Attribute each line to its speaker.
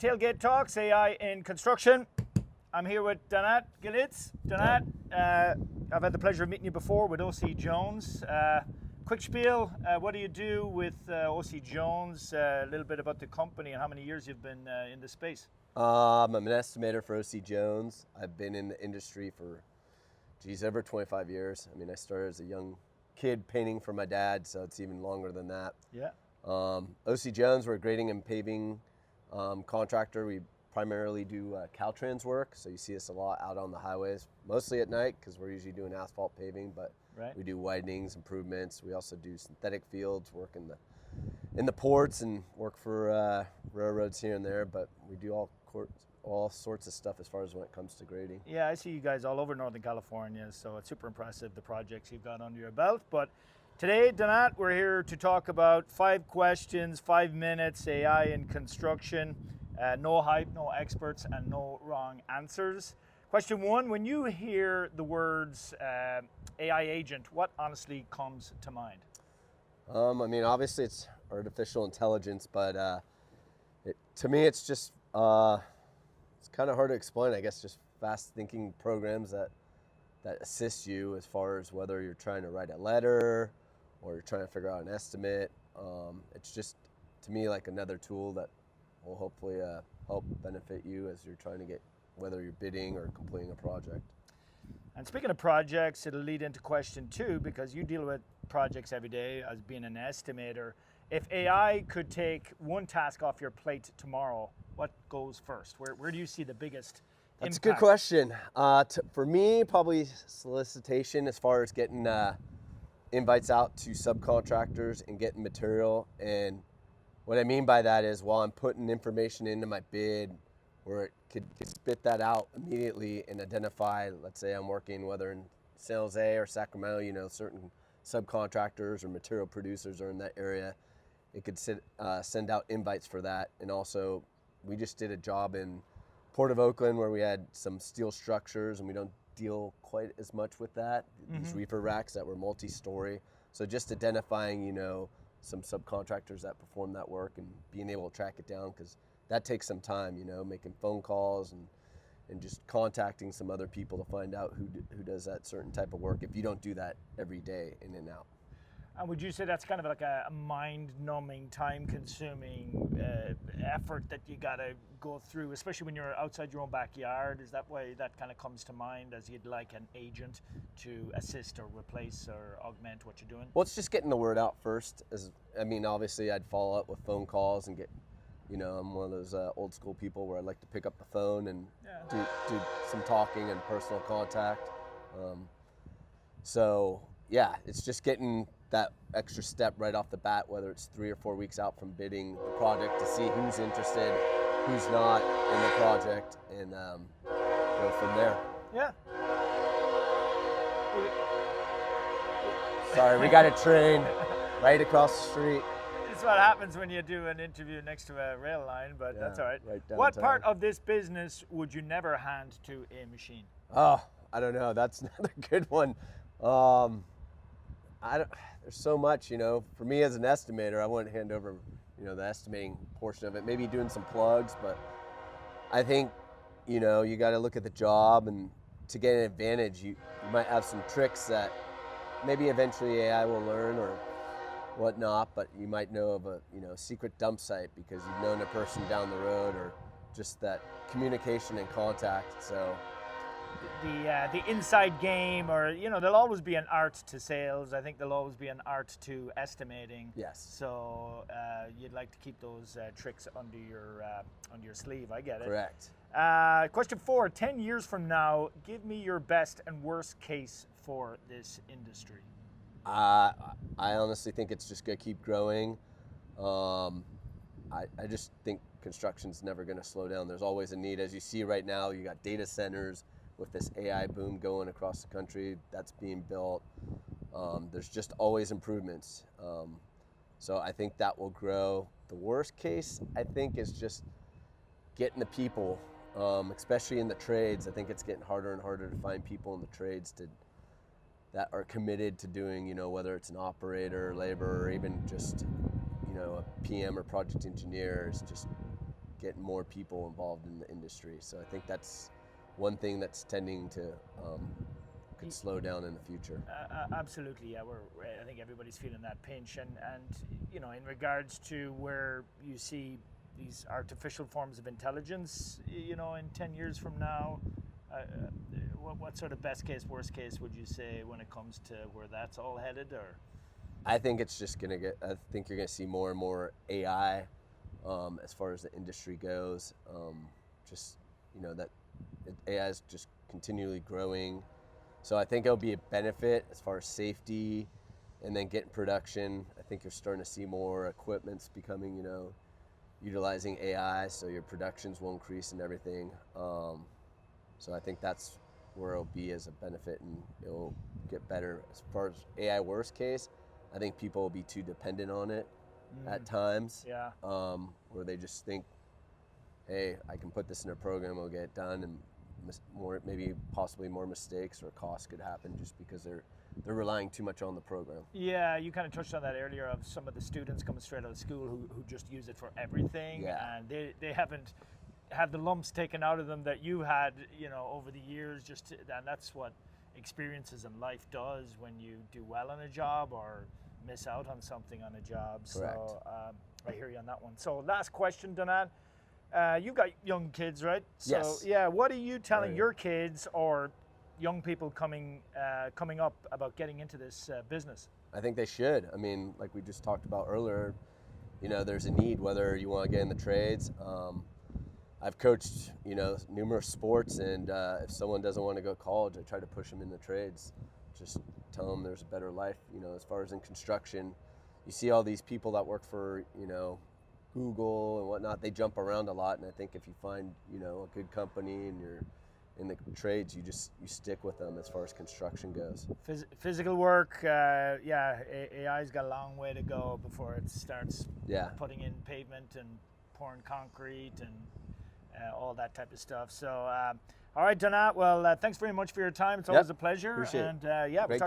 Speaker 1: Tailgate Talks, AI in construction. I'm here with Galicz. I've had the pleasure of meeting you before with OC Jones. Quick spiel, what do you do with OC Jones? A little bit about the company and how many years you've been in the space.
Speaker 2: I'm an estimator for OC Jones. I've been in the industry for, over 25 years. I mean, I started as a young kid painting for my dad, so it's even longer than that.
Speaker 1: Yeah.
Speaker 2: OC Jones, we're a grading and paving contractor. We primarily do Caltrans work, so you see us a lot out on the highways, mostly at night because we're usually doing asphalt paving, but we do widenings, improvements. We also do synthetic fields, work in the ports and work for railroads here and there, but we do all sorts of stuff as far as when it comes to grading.
Speaker 1: Yeah, I see you guys all over Northern California, so it's super impressive, the projects you've got under your belt. But today, Donat, we're here to talk about 5 questions, 5 minutes, AI in construction. No hype, no experts, and no wrong answers. Question 1, when you hear the words AI agent, what honestly comes to mind?
Speaker 2: I mean, obviously it's artificial intelligence, but to me it's just, it's kind of hard to explain, I guess, just fast thinking programs that assist you as far as whether you're trying to write a letter or you're trying to figure out an estimate. It's just, to me, like another tool that will hopefully help benefit you as you're trying to get, whether you're bidding or completing a project.
Speaker 1: And speaking of projects, it'll lead into question 2, because you deal with projects every day as being an estimator. If AI could take one task off your plate tomorrow, what goes first? Where do you see the biggest
Speaker 2: That's
Speaker 1: impact?
Speaker 2: a good question. For me, probably solicitation as far as getting invites out to subcontractors and getting material. And what I mean by that is, while I'm putting information into my bid, where it could spit that out immediately and identify, let's say I'm working whether in San Jose or Sacramento, certain subcontractors or material producers are in that area, it could send out invites for that. And also, we just did a job in Port of Oakland where we had some steel structures, and we don't deal quite as much with that, these reefer racks that were multi-story. So just identifying, some subcontractors that perform that work and being able to track it down, because that takes some time, making phone calls and just contacting some other people to find out who does that certain type of work if you don't do that every day in and out.
Speaker 1: And would you say that's kind of like a mind-numbing, time-consuming effort that you got to go through, especially when you're outside your own backyard? Is that why that kind of comes to mind, as you'd like an agent to assist or replace or augment what you're doing?
Speaker 2: Well, it's just getting the word out first. Obviously I'd follow up with phone calls and get, I'm one of those old school people where I like to pick up the phone and do some talking and personal contact. It's just getting that extra step right off the bat, whether it's 3 or 4 weeks out from bidding the project, to see who's interested, who's not in the project, and go from there.
Speaker 1: Yeah.
Speaker 2: Sorry, we got a train right across the street.
Speaker 1: It's what happens when you do an interview next to a rail line, but that's all right. What part of this business would you never hand to a machine?
Speaker 2: Oh, I don't know. That's another good one. There's so much, for me as an estimator, I wouldn't hand over, the estimating portion of it, maybe doing some plugs, but I think, you got to look at the job, and to get an advantage, you might have some tricks that maybe eventually AI will learn or whatnot, but you might know of a, secret dump site because you've known a person down the road, or just that communication and contact. So
Speaker 1: the inside game, or there'll always be an art to sales. I think there'll always be an art to estimating.
Speaker 2: Yes.
Speaker 1: So you'd like to keep those tricks under your sleeve. I get it.
Speaker 2: Correct.
Speaker 1: Question 4: 10 years from now, give me your best and worst case for this industry.
Speaker 2: I honestly think it's just going to keep growing. I just think construction's never going to slow down. There's always a need. As you see right now, you got data centers with this AI boom going across the country that's being built. There's just always improvements. So I think that will grow. The worst case, I think, is just getting the people, especially in the trades. I think it's getting harder and harder to find people in the trades that are committed to doing, whether it's an operator, labor, or even just, a PM or project engineer, is just getting more people involved in the industry. So I think that's one thing that's tending to could slow down in the future.
Speaker 1: Absolutely, yeah. I think everybody's feeling that pinch, and in regards to where you see these artificial forms of intelligence, in 10 years from now, what sort of best case, worst case would you say when it comes to where that's all headed? Or
Speaker 2: I think it's just gonna I think you're gonna see more and more AI as far as the industry goes. That AI is just continually growing. So I think it'll be a benefit as far as safety and then getting production. I think you're starting to see more equipments becoming, utilizing AI, so your productions will increase and everything. So I think that's where it'll be as a benefit, and it'll get better. As far as AI worst case, I think people will be too dependent on it at times.
Speaker 1: Yeah.
Speaker 2: Where they just think, hey, I can put this in a program, it'll get it done, and possibly more mistakes or costs could happen just because they're relying too much on the program.
Speaker 1: Yeah, you kind of touched on that earlier of some of the students coming straight out of school who just use it for everything, and they haven't had the lumps taken out of them that you had, over the years. And that's what experiences in life does when you do well on a job or miss out on something on a job.
Speaker 2: Correct.
Speaker 1: So I hear you on that one. So last question, Donat. You've got young kids, right? So,
Speaker 2: yes.
Speaker 1: Yeah, what are you telling your kids or young people coming up about getting into this business?
Speaker 2: I think they should. I mean, like we just talked about earlier, there's a need whether you want to get in the trades. I've coached, numerous sports, and if someone doesn't want to go to college, I try to push them in the trades. Just tell them there's a better life. As far as in construction, you see all these people that work for, Google and whatnot, they jump around a lot, and I think if you find a good company and you're in the trades, you stick with them as far as construction goes.
Speaker 1: Physical work, AI's got a long way to go before it starts putting in pavement and pouring concrete and all that type of stuff. So all right, Donat, well, thanks very much for your time. It's always a pleasure.
Speaker 2: Appreciate
Speaker 1: and
Speaker 2: it.
Speaker 1: we'll